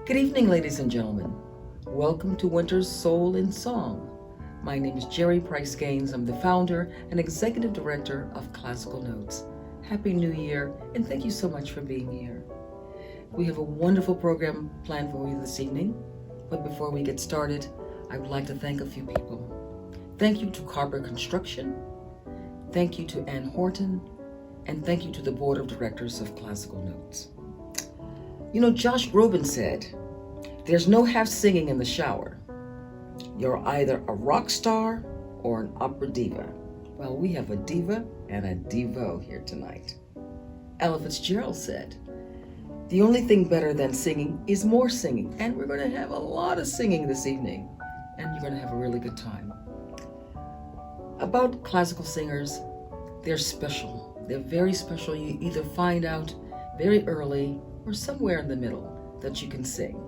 Good evening, ladies and gentlemen. Welcome to Winter's Soul in Song. My name is Jerry Price Gaines. I'm the founder and executive director of Classical Notes. Happy New Year, and thank you so much for being here. We have a wonderful program planned for you this evening, but before we get started, I would like to thank a few people. Thank you to Carver Construction, thank you to Ann Horton, and thank you to the Board of Directors of Classical Notes. You know, Josh Groban said, "There's no half singing in the shower. You're either a rock star or an opera diva." Well, we have a diva and a divo here tonight. Ella Fitzgerald said, "The only thing better than singing is more singing," and we're going to have a lot of singing this evening, and you're going to have a really good time. About classical singers, they're special. They're very special. You either find out very early or somewhere in the middle that you can sing.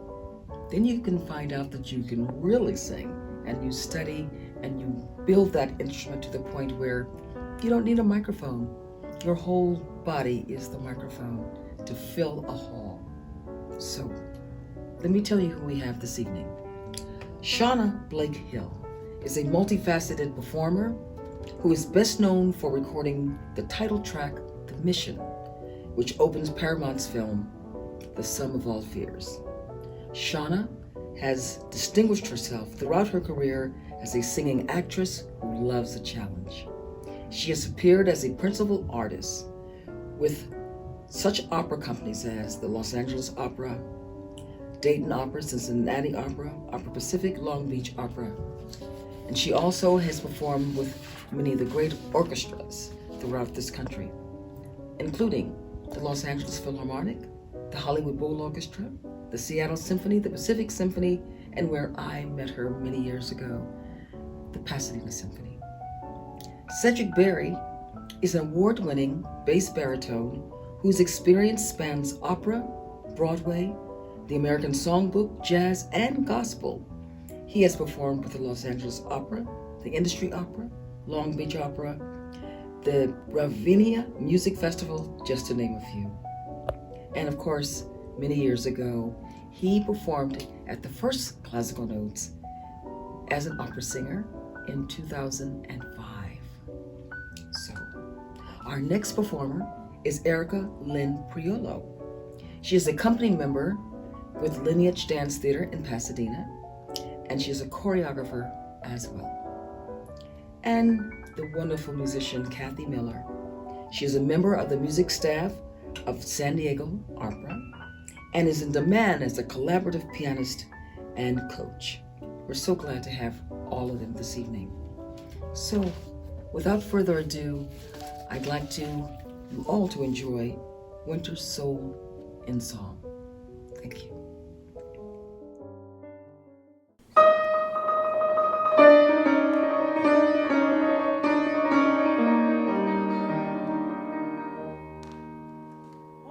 Then you can find out that you can really sing, and you study and you build that instrument to the point where you don't need a microphone. Your whole body is the microphone to fill a hall. So, let me tell you who we have this evening. Shana Blake Hill is a multifaceted performer who is best known for recording the title track, The Mission, which opens Paramount's film, The Sum of All Fears. Shana has distinguished herself throughout her career as a singing actress who loves a challenge. She has appeared as a principal artist with such opera companies as the Los Angeles Opera, Dayton Opera, Cincinnati Opera, Opera Pacific, Long Beach Opera. And she also has performed with many of the great orchestras throughout this country, including the Los Angeles Philharmonic, the Hollywood Bowl Orchestra, the Seattle Symphony, the Pacific Symphony, and where I met her many years ago, the Pasadena Symphony. Cedric Berry is an award-winning bass baritone whose experience spans opera, Broadway, the American Songbook, jazz, and gospel. He has performed with the Los Angeles Opera, the Industry Opera, Long Beach Opera, the Ravinia Music Festival, just to name a few. And of course, many years ago, he performed at the first Classical Notes as an opera singer in 2005. So, our next performer is Erica Lynn Priolo. She is a company member with Lineage Dance Theater in Pasadena, and she is a choreographer as well. And the wonderful musician Kathy Miller. She is a member of the music staff of San Diego Opera and is in demand as a collaborative pianist and coach. We're so glad to have all of them this evening. So, without further ado, I'd like you all to enjoy Winter's Soul in Song. Thank you.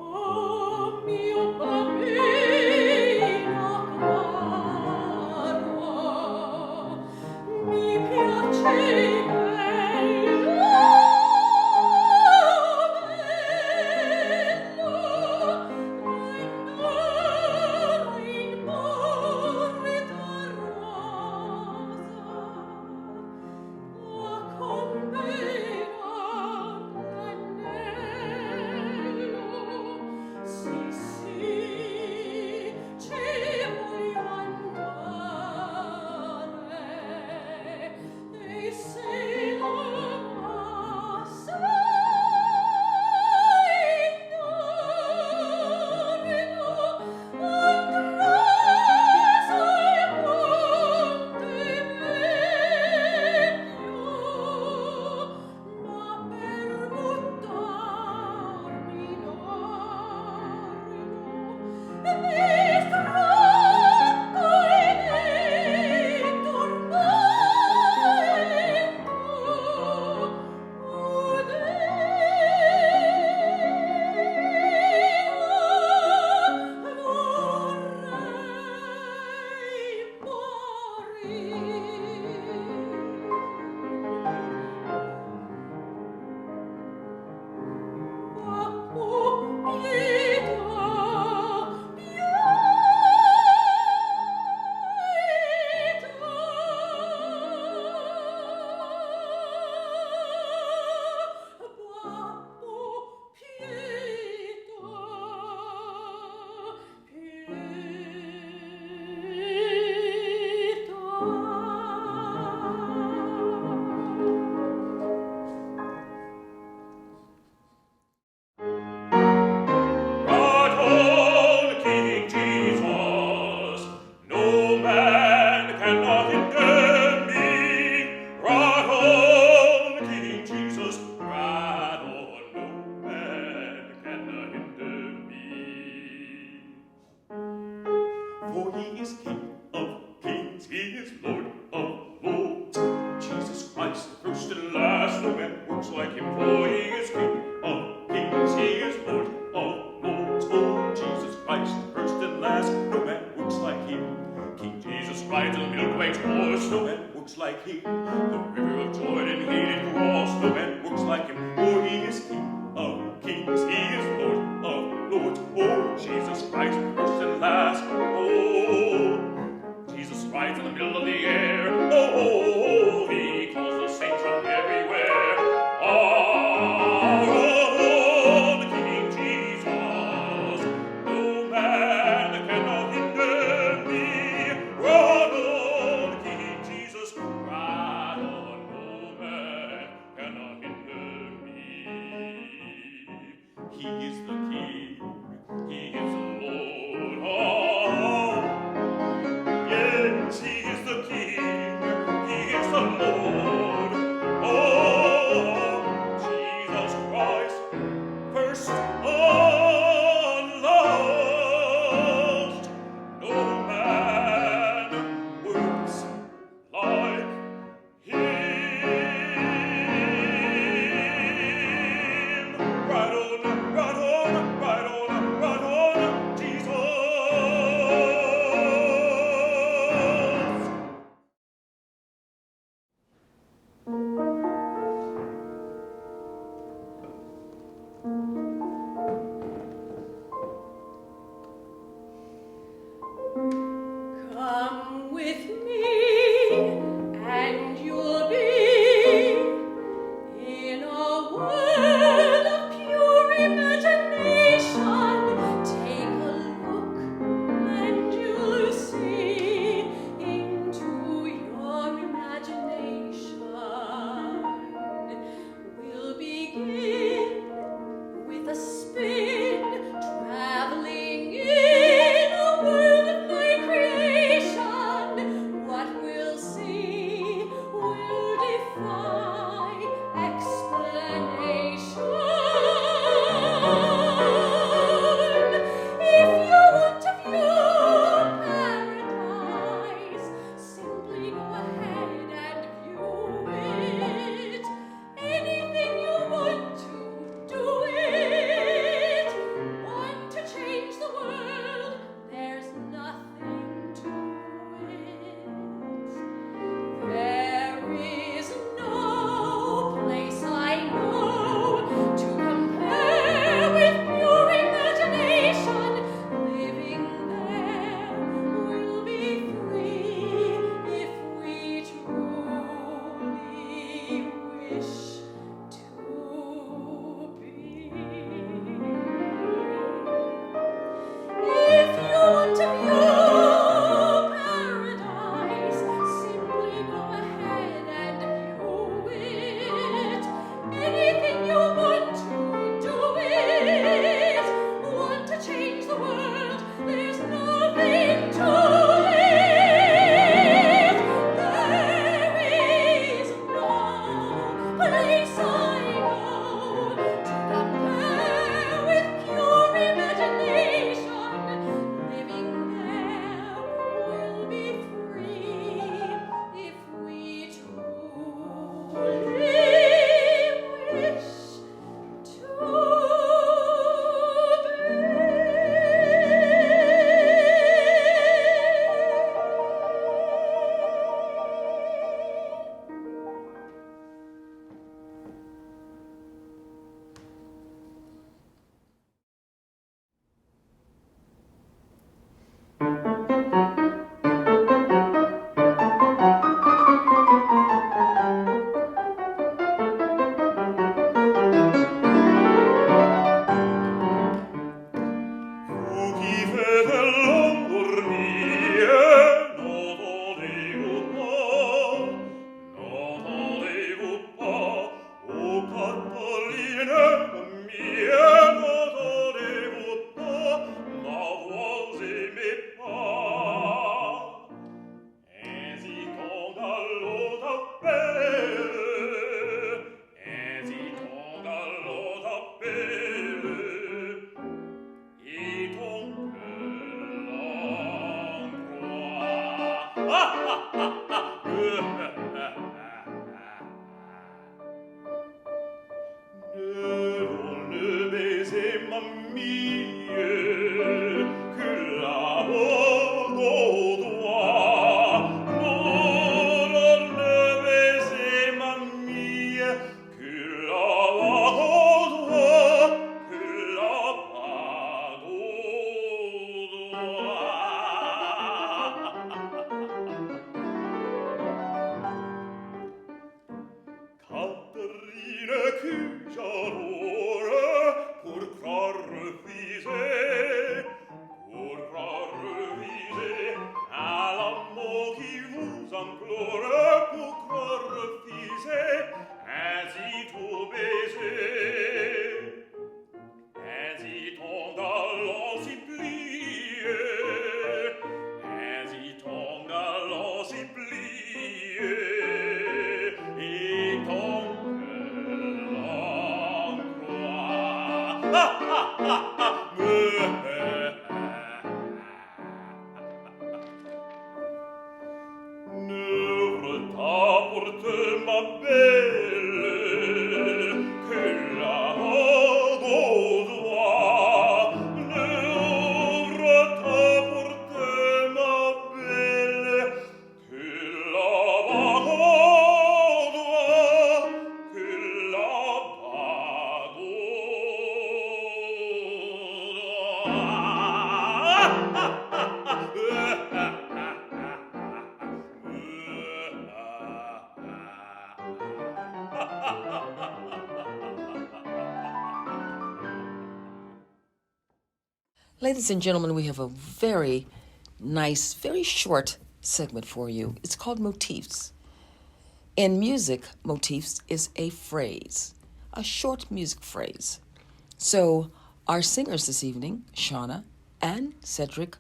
Oh For he is King of kings, he is Lord of lords. Jesus Christ, the first and last, no man works like him. For he is King of kings, he is Lord of lords. Oh, Jesus Christ, the first and last, no man works like him. King Jesus rides on the milk-white horse, no man works like him. The river of Jordan he did cross, no man works like him. For he is King of kings, he is Lord of lords. Oh, Jesus Christ, the first and last. Oh, Jesus rides in the middle of the air. Oh, he calls the saints from everywhere. Oh, the King Jesus, no man cannot hinder me. Run on, King Jesus, ride on, no man cannot hinder me. He is the King, he is the Lord. Oh, yes, he is the King, he Le baiser mamie que la haute au doigt. Non, le baiser mamie que la haute au doigt, que la bague au doigt. Caterine que j'adore, pour croire refuser, à l'amour qui vous implore, pour croire refuser, ainsi tout baiser, ainsi ton galant s'y plier, ainsi ton galant s'y plier, et ton cœur en croix. N'ouvre ta porte, ma belle, que la robe au doigt. N'ouvre ta porte, ma belle, que la bague au doigt, que la bague Ladies and gentlemen, we have a very nice, very short segment for you. It's called Motifs. In music, motifs is a phrase, a short music phrase. So our singers this evening, Shana and Cedric,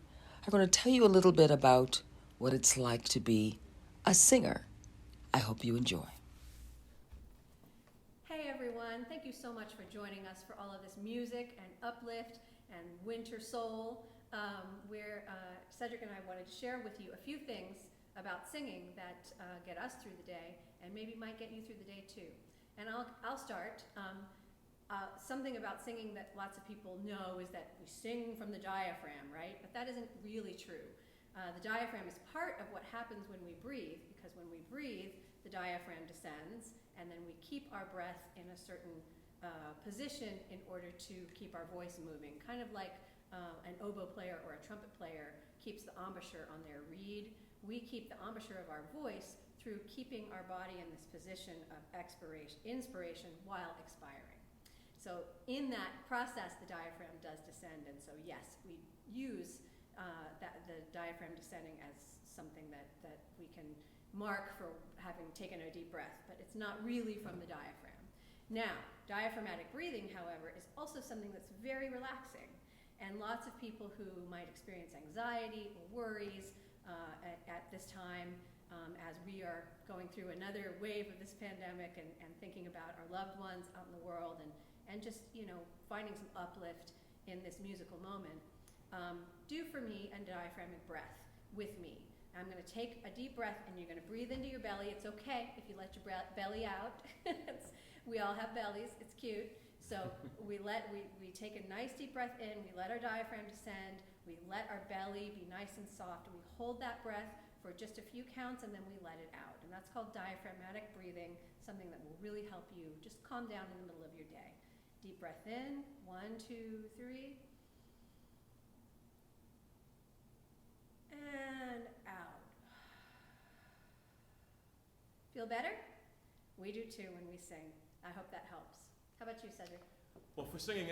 are going to tell you a little bit about what it's like to be a singer. I hope you enjoy. Hey everyone, thank you so much for joining us for all of this music and uplift and winter soul, where Cedric and I wanted to share with you a few things about singing that get us through the day and maybe might get you through the day too. And I'll start. Something about singing that lots of people know is that we sing from the diaphragm, right? But that isn't really true. The diaphragm is part of what happens when we breathe, because when we breathe, the diaphragm descends, and then we keep our breath in a certain position in order to keep our voice moving, kind of like an oboe player or a trumpet player keeps the embouchure on their reed. We keep the embouchure of our voice through keeping our body in this position of inspiration while expiring. So in that process, the diaphragm does descend, and so yes, we use the diaphragm descending as something that we can mark for having taken a deep breath, but it's not really from the diaphragm. Now, diaphragmatic breathing, however, is also something that's very relaxing, and lots of people who might experience anxiety or worries at this time, as we are going through another wave of this pandemic and thinking about our loved ones out in the world and just, finding some uplift in this musical moment, do for me a diaphragmatic breath with me. I'm going to take a deep breath, and you're going to breathe into your belly. It's okay if you let your belly out. We all have bellies. It's cute. So we take a nice deep breath in. We let our diaphragm descend. We let our belly be nice and soft. And we hold that breath for just a few counts, and then we let it out. And that's called diaphragmatic breathing, something that will really help you just calm down in the middle of your day. Deep breath in. 1, 2, 3. And out. Feel better? We do too when we sing. I hope that helps. How about you, Cedric? Well, for singing,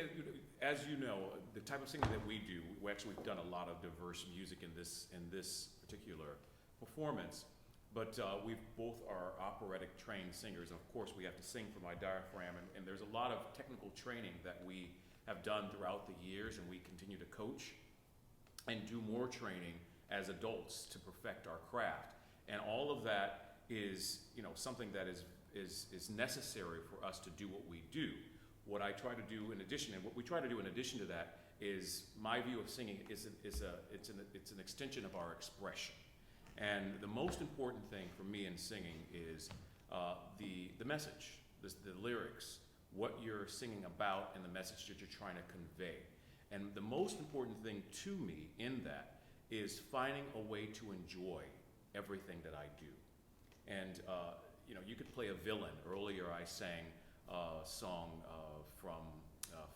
as you know, the type of singing that we do, we've done a lot of diverse music in this particular performance. But we both are operatic trained singers, and of course we have to sing from our diaphragm. And there's a lot of technical training that we have done throughout the years, and we continue to coach and do more training as adults to perfect our craft. And all of that is, something that is necessary for us to do what we do. What I try to do in addition, and what we try to do in addition to that, is my view of singing it's an extension of our expression. And the most important thing for me in singing is the message, the lyrics, what you're singing about, and the message that you're trying to convey. And the most important thing to me in that is finding a way to enjoy everything that I do. And you could play a villain. Earlier I sang a song from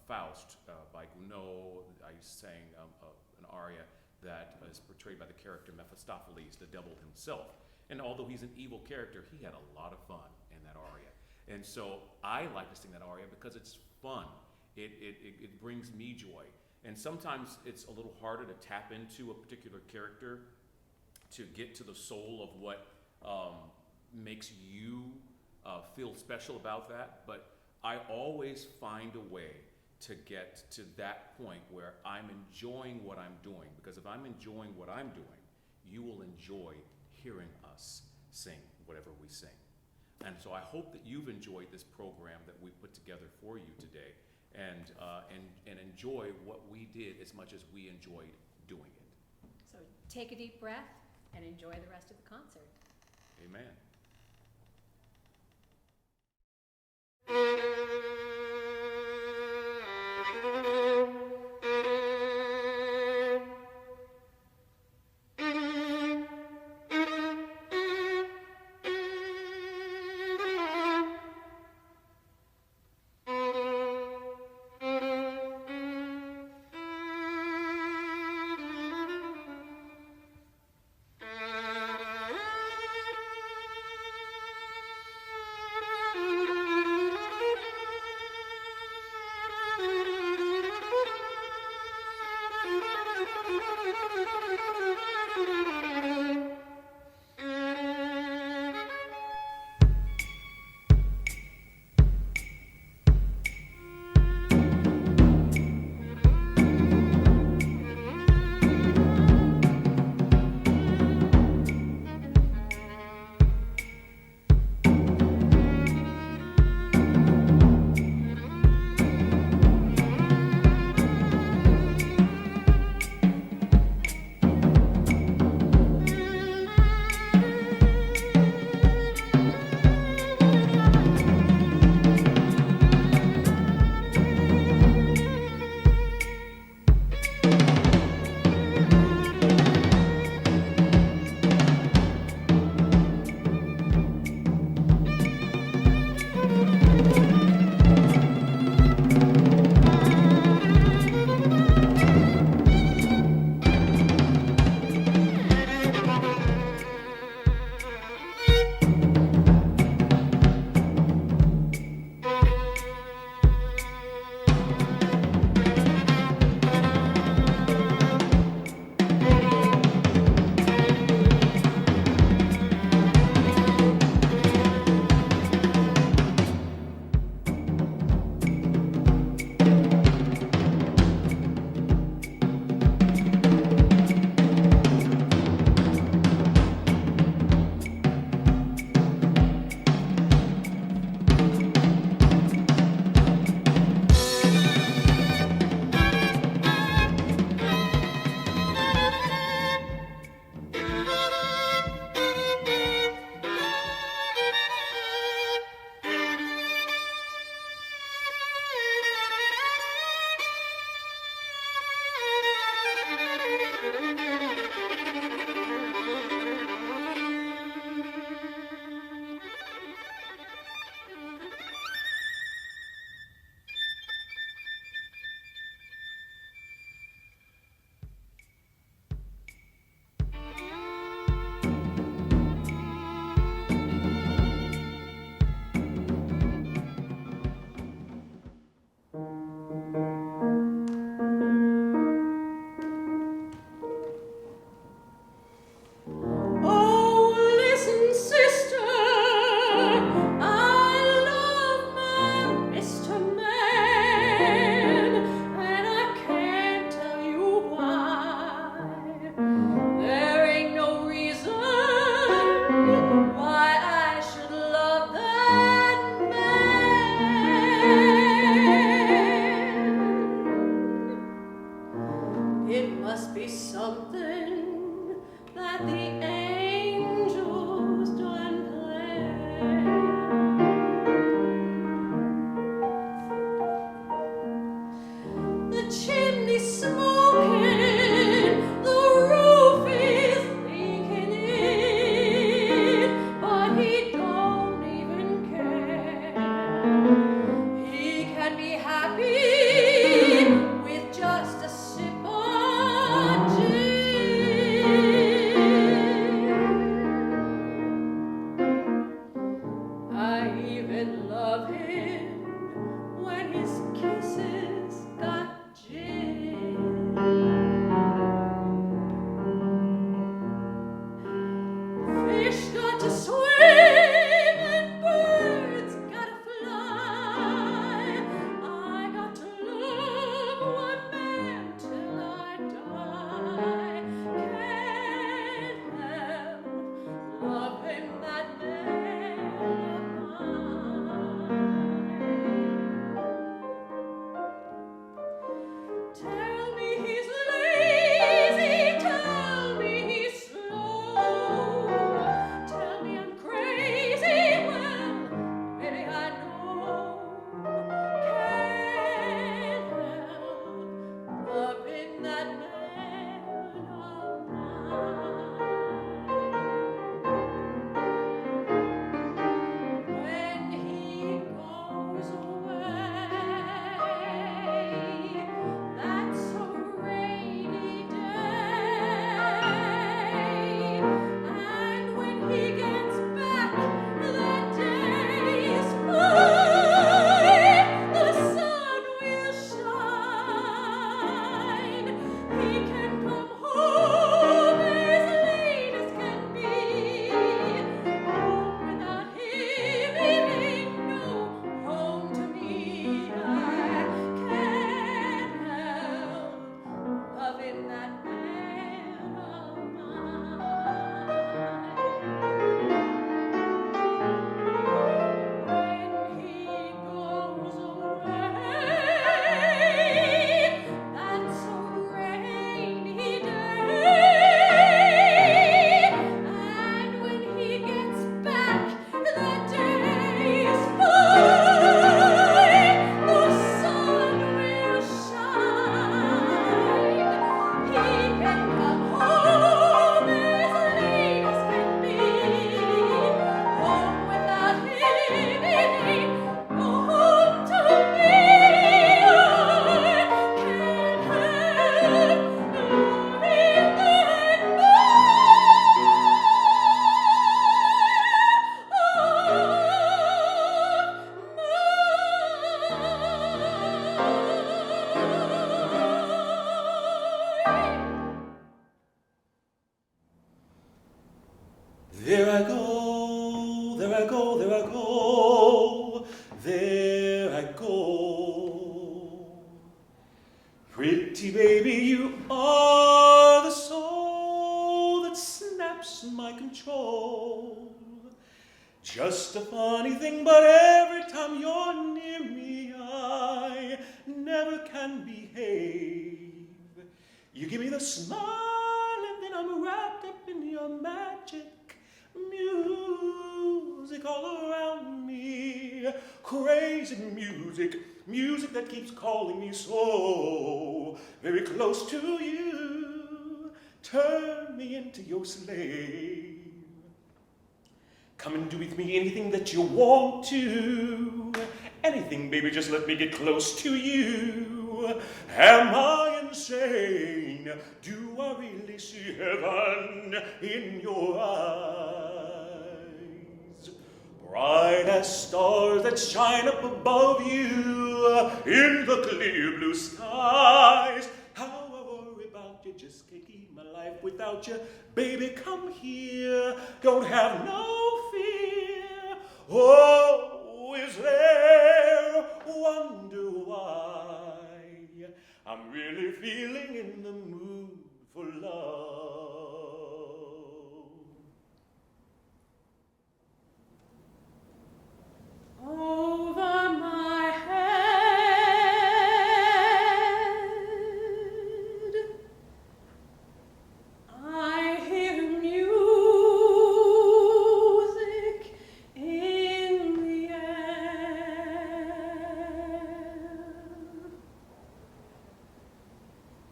Faust by Gounod. I sang an aria that is portrayed by the character Mephistopheles, the devil himself. And although he's an evil character, he had a lot of fun in that aria. And so I like to sing that aria because it's fun. It brings me joy. And sometimes it's a little harder to tap into a particular character to get to the soul of what makes you feel special about that. But I always find a way to get to that point where I'm enjoying what I'm doing. Because if I'm enjoying what I'm doing, you will enjoy hearing us sing whatever we sing. And so I hope that you've enjoyed this program that we put together for you today, and enjoy what we did as much as we enjoyed doing it. So take a deep breath and enjoy the rest of the concert. Amen. It must be something that the angels There I go, there I go, there I go, there I go. Pretty baby, you are the soul that snaps my control. Just a funny thing, but every time you're near me, I never can behave. You give me the smile, and then I'm wrapped up in your magic. Music all around me, crazy music, music that keeps calling me so very close to you. Turn me into your slave. Come and do with me anything that you want to. Anything, baby, just let me get close to you. Am I insane? Do I really see heaven in your eyes? Bright as stars that shine up above you in the clear blue skies. How I worry about you, just can't keep my life without you. Baby, come here, don't have no fear. Oh, is there wonder why I'm really feeling in the mood for love? Over my head, I hear music in the air.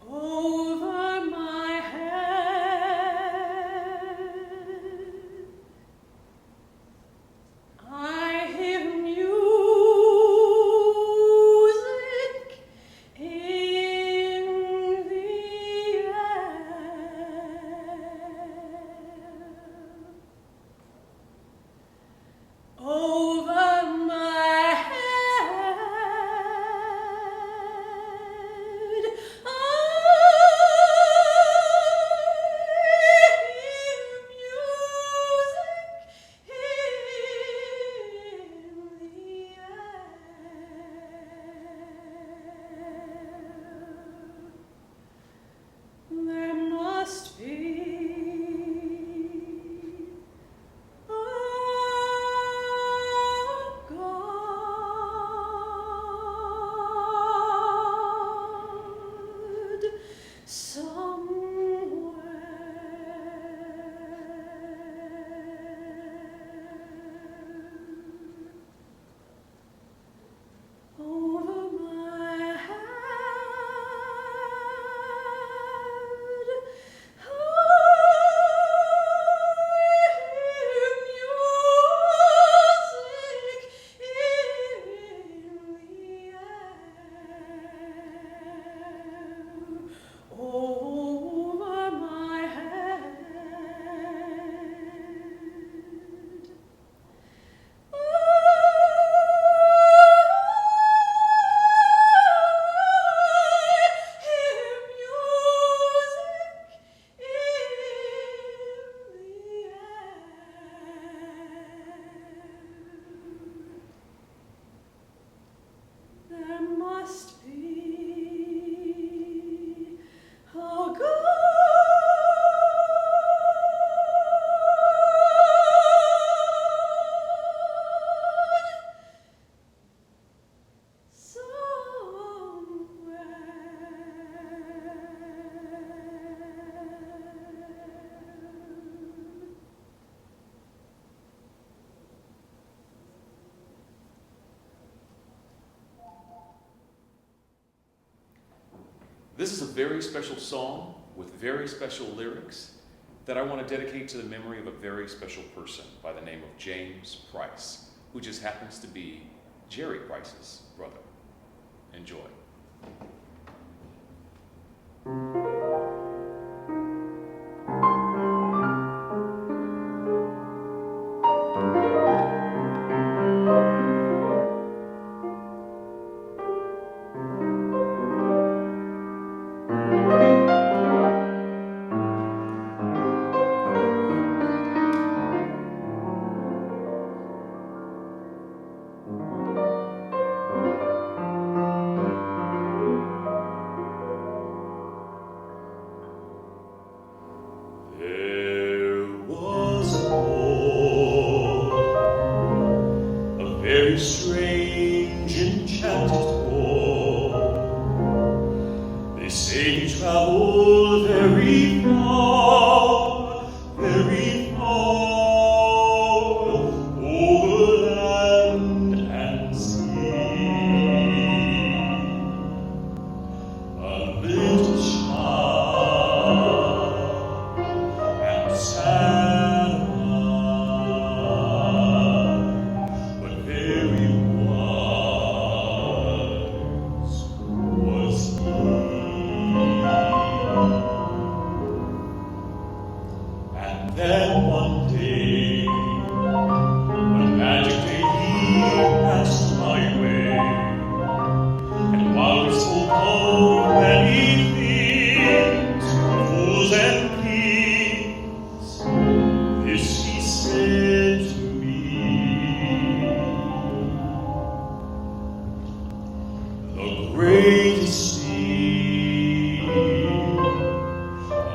Over my head, I hear music in the air. Over my head, I hear music in the air. There must be a God somewhere. Over my head, I hear music in the air. Over my head. There must be a God somewhere. This is a very special song with very special lyrics that I want to dedicate to the memory of a very special person by the name of James Price, who just happens to be Jerry Price's brother. Enjoy. sad eyes, but very wise was he. And then one day, one magic day, he passed my way. And while we spoke of many things, fools and kings, this he said to me: the greatest thing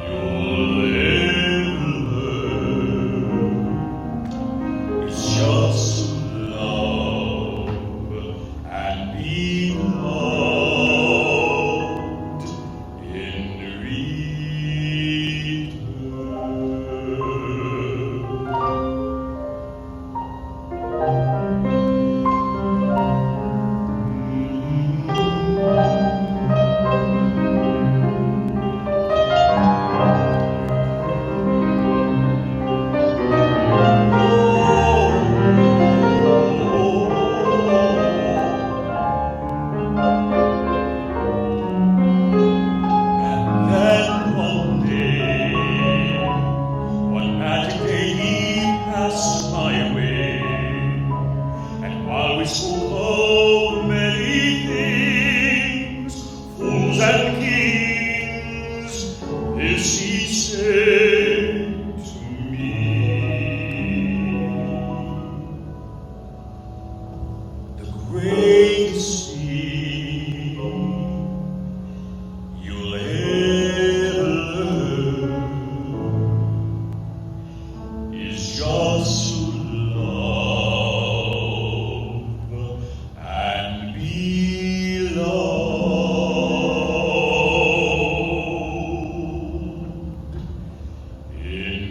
you'll ever learn is just to love and be loved in And then one day, one magic day, he passed my way. And while we spoke of many things, fools and kings, this he said to me: the greatest thing you'll ever learn is just to love and be loved in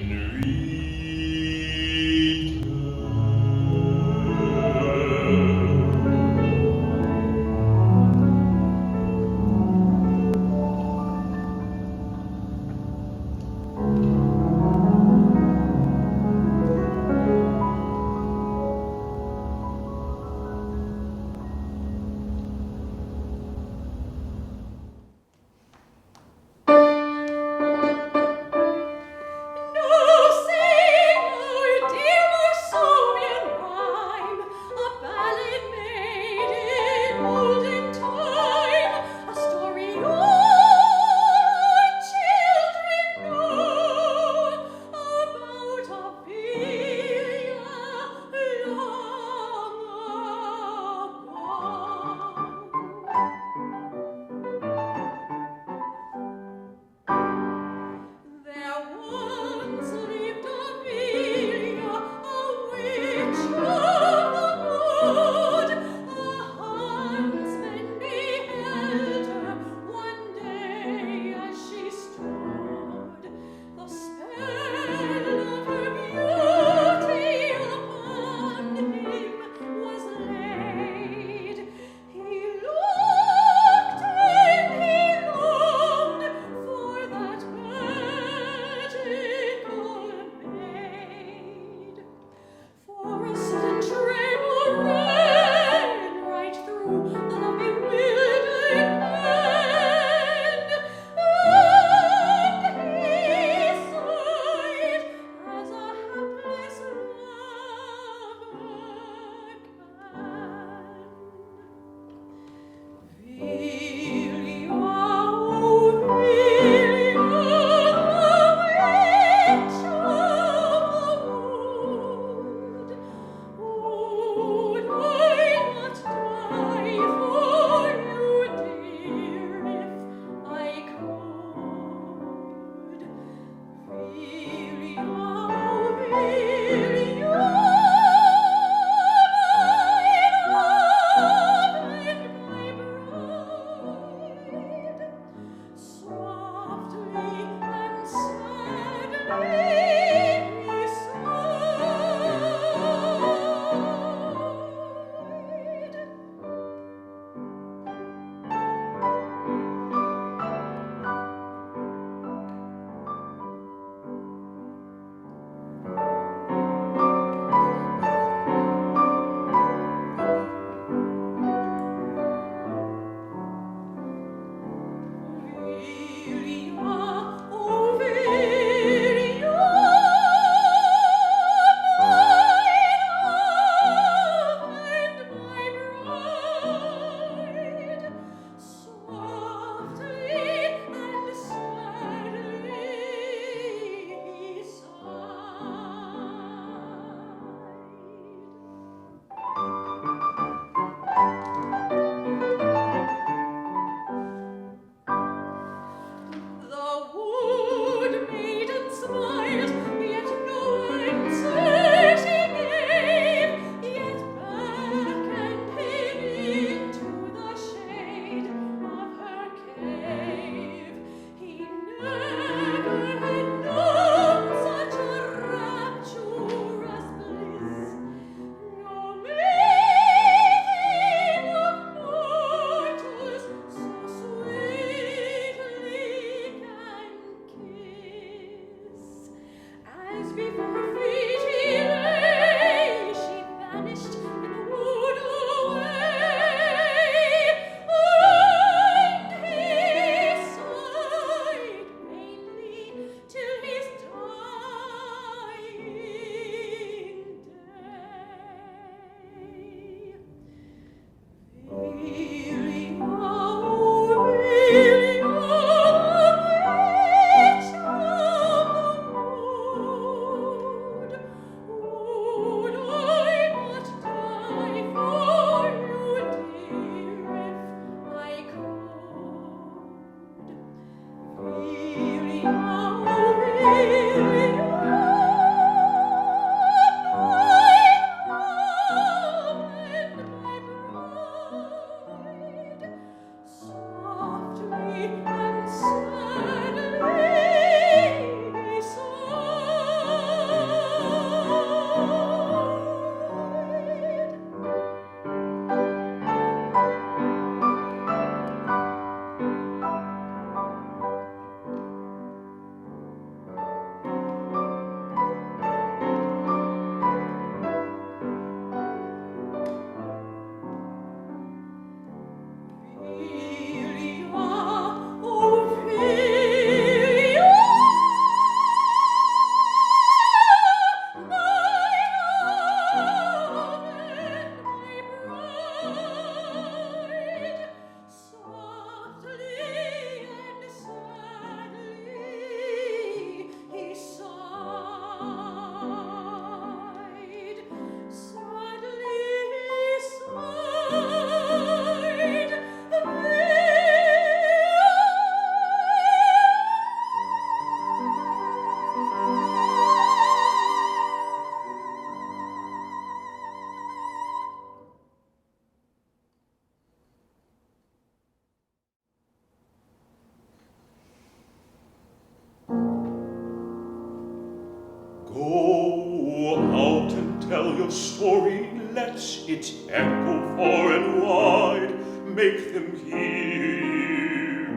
Go out and tell your story, let it echo far and wide. Make them hear you,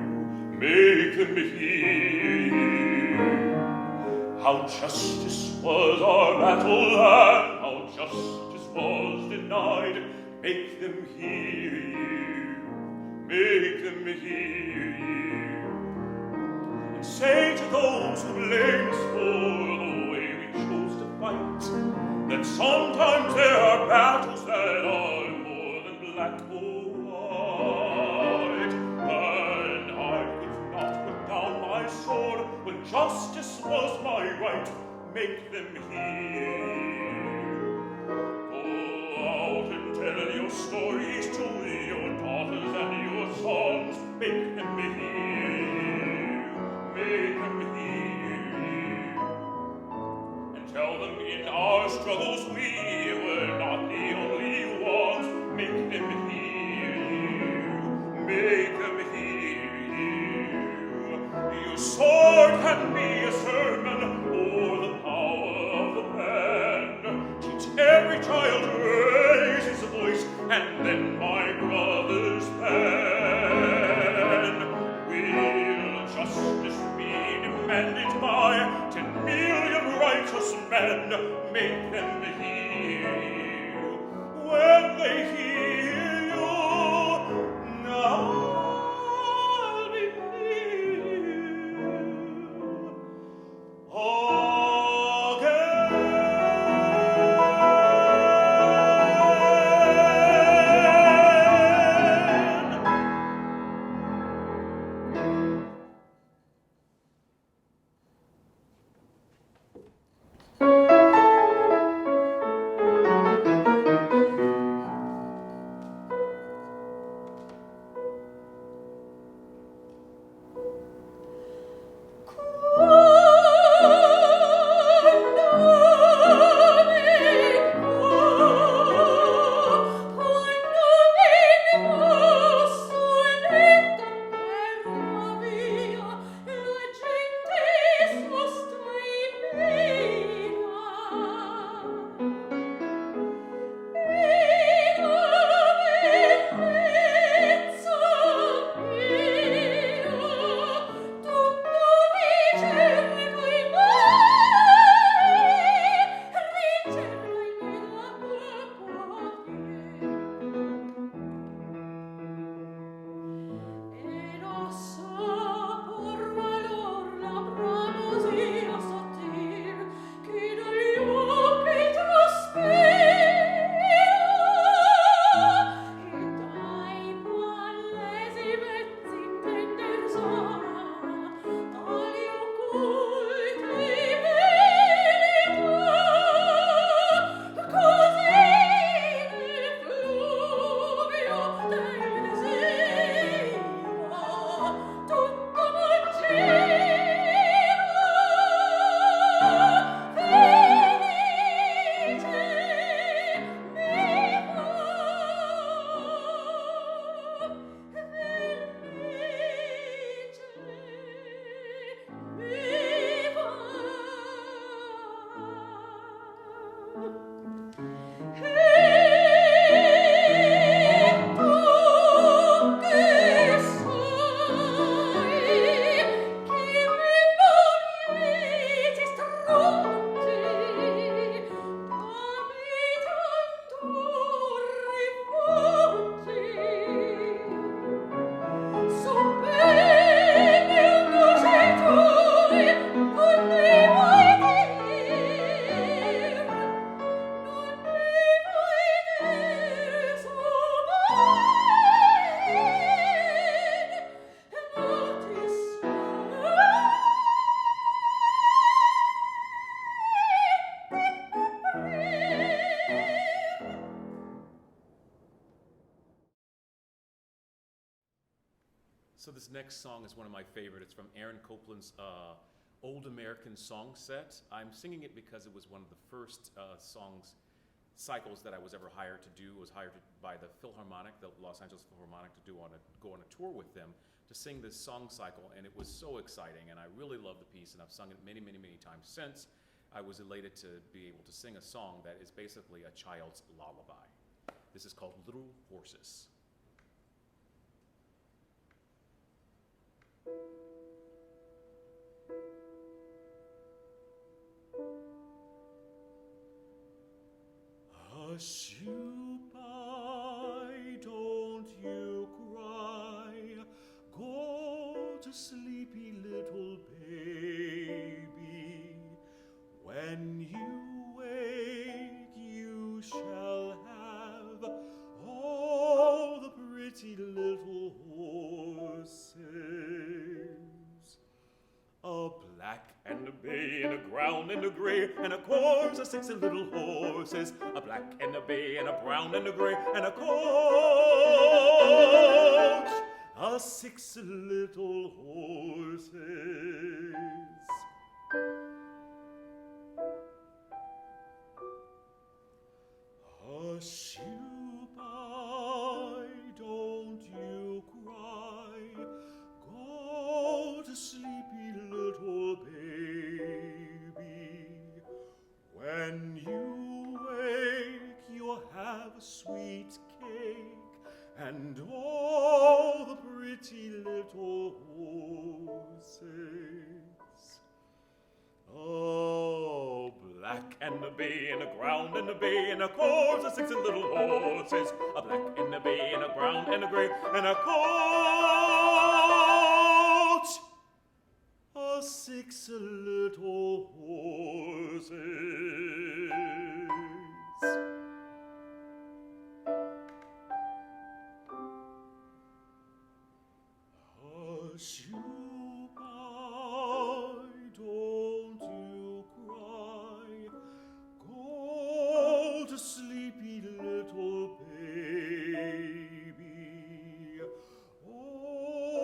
make them hear you. How justice was our battle and how justice was denied. Make them hear you, make them hear you. And say to those who blame us for the way we chose to fight, that sometimes there are battles that are more than black or white. And I would not put down my sword when justice was my right. Make them hear you. Go out and tell your stories to your daughters and your sons. Make them hear you. Make them hear you. And tell them in our struggles we were not the only ones. Make them hear you. Make them hear you. Your sword can be a sermon or the power of the pen. Teach every child to raise his voice, and then my brothers pen. Will justice be demanded by 10 million righteous men? Make them hear you. When they hear you, now I'll be near you again. So this next song is one of my favorite. It's from Aaron Copland's Old American Song Set. I'm singing it because it was one of the first songs cycles that I was ever hired to do. Was hired by the Philharmonic, the Los Angeles Philharmonic, to go on a tour with them to sing this song cycle, and it was so exciting, and I really love the piece, and I've sung it many, many, many times since. I was elated to be able to sing a song that is basically a child's lullaby. This is called Little Horses. Hush you pie, don't you cry, go to sleepy little baby. When you wake, you shall have all the pretty little horses. A black and a bay and a brown and a gray and a course of 6 little horses. A black and a bay and a brown and a gray and a coach of 6 little horses. Hush you pie, don't you cry, go to sleepy little baby. When you wake, you'll have a sweet cake and all the pretty little horses. Oh, black and a bay and a brown and a bay and a course of 6 little horses. A black and a bay and a brown and a gray and a coach of 6 little horses. Hush you pie, don't you cry, go to sleepy little baby. Oh,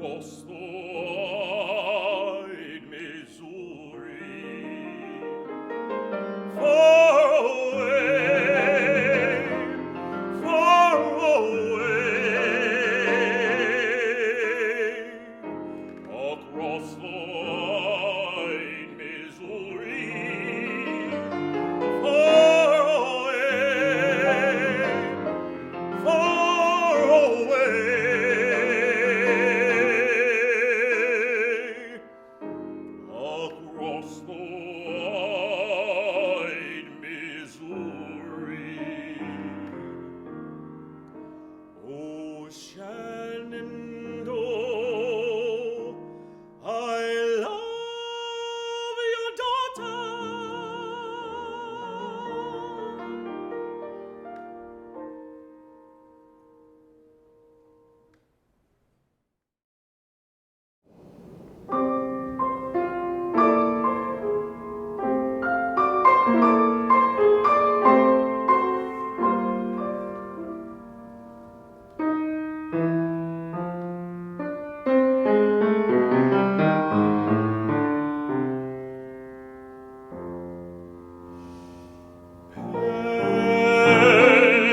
across the wide Missouri, far away, far away, across the wide Missouri, far away, far away, across the wide Missouri. Oh, Shenandoah, I love your daughter.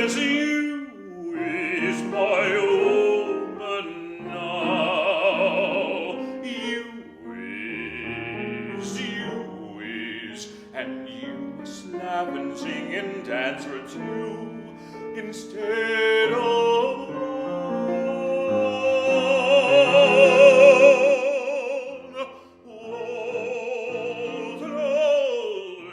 As you is my woman now, you is, and you must laugh and sing and dance for two instead of one. Oh, the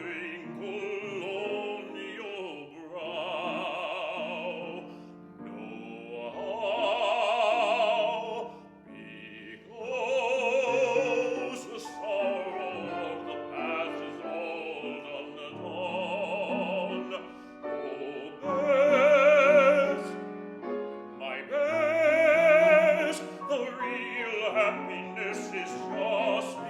wrinkle on your brow, no how, because the sorrow of the past is all done. Oh, best, my best, the real happiness is just begun.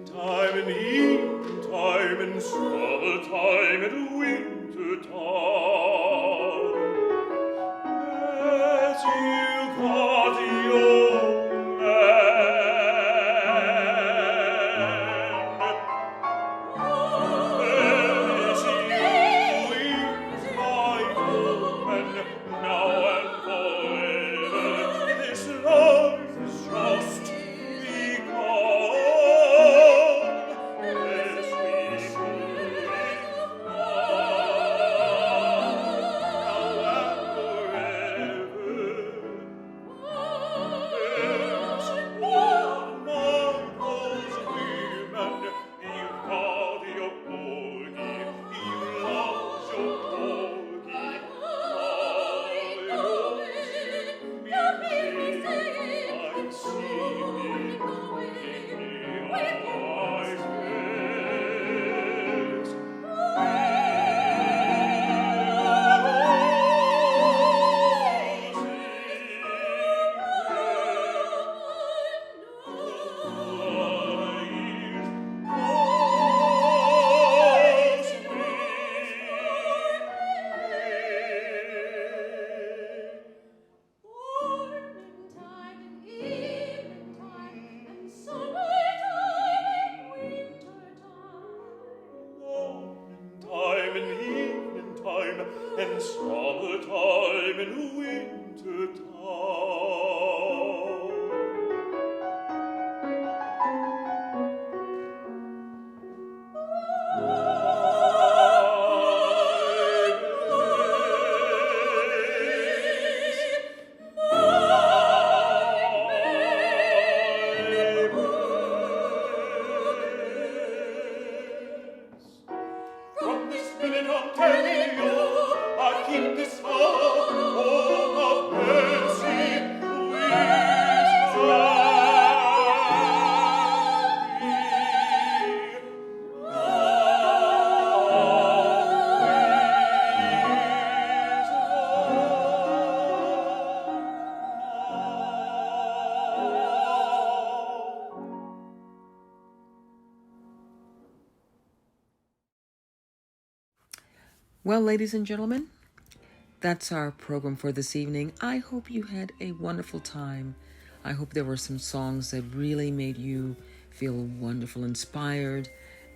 Time and evening time and summertime and winter time, as you got your man, as you is my woman now and forever. This life is just begun. As we move on. and summertime and winter time. From this minute I'm telling you, I keep this heart, oh, a mercy, Well, ladies and gentlemen, that's our program for this evening. I hope you had a wonderful time. I hope there were some songs that really made you feel wonderful, inspired,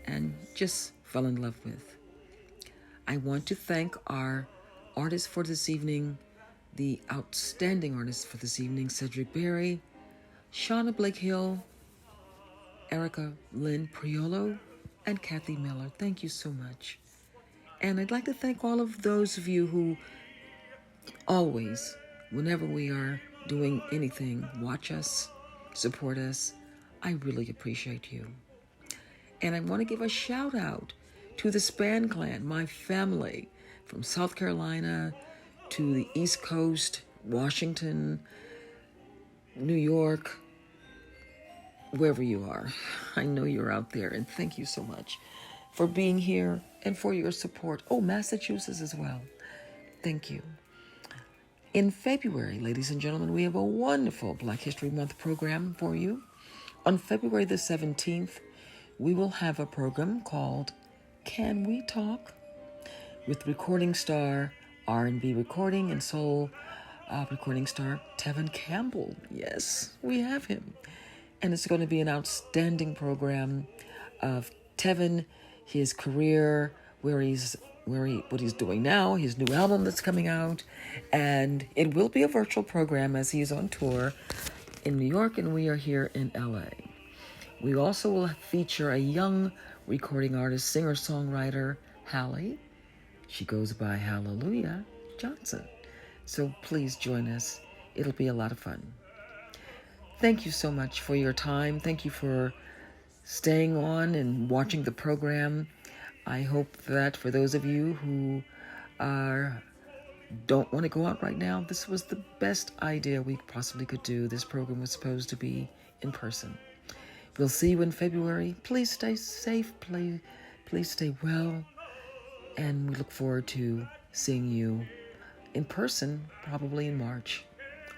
and just fell in love with. I want to thank our artist for this evening, the outstanding artist for this evening, Cedric Berry, Shana Blake Hill, Erica Lynn Priolo, and Kathy Miller. Thank you so much. And I'd like to thank all of those of you who always, whenever we are doing anything, watch us, support us. I really appreciate you. And I want to give a shout out to the Span Clan, my family, from South Carolina to the East Coast, Washington, New York, wherever you are. I know you're out there, and thank you so much for being here and for your support. Oh, Massachusetts as well. Thank you. In February, ladies and gentlemen, we have a wonderful Black History Month program for you. On February the 17th, we will have a program called Can We Talk? With recording star, R&B recording and soul recording star Tevin Campbell. Yes, we have him. And it's going to be an outstanding program of Tevin, his career, what he's doing now, his new album that's coming out, and it will be a virtual program as he's on tour in New York and we are here in LA. We also will feature a young recording artist, singer-songwriter, Hallie. She goes by Hallelujah Johnson. So please join us. It'll be a lot of fun. Thank you so much for your time. Thank you for staying on and watching the program. I hope that for those of you who don't want to go out right now, this was the best idea we possibly could do. This program was supposed to be in person. We'll see you in February. Please stay safe. Please stay well. And we look forward to seeing you in person, probably in March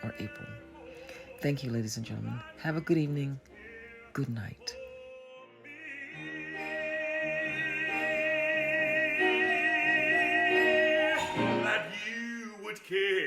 or April. Thank you, ladies and gentlemen. Have a good evening. Good night. That you would care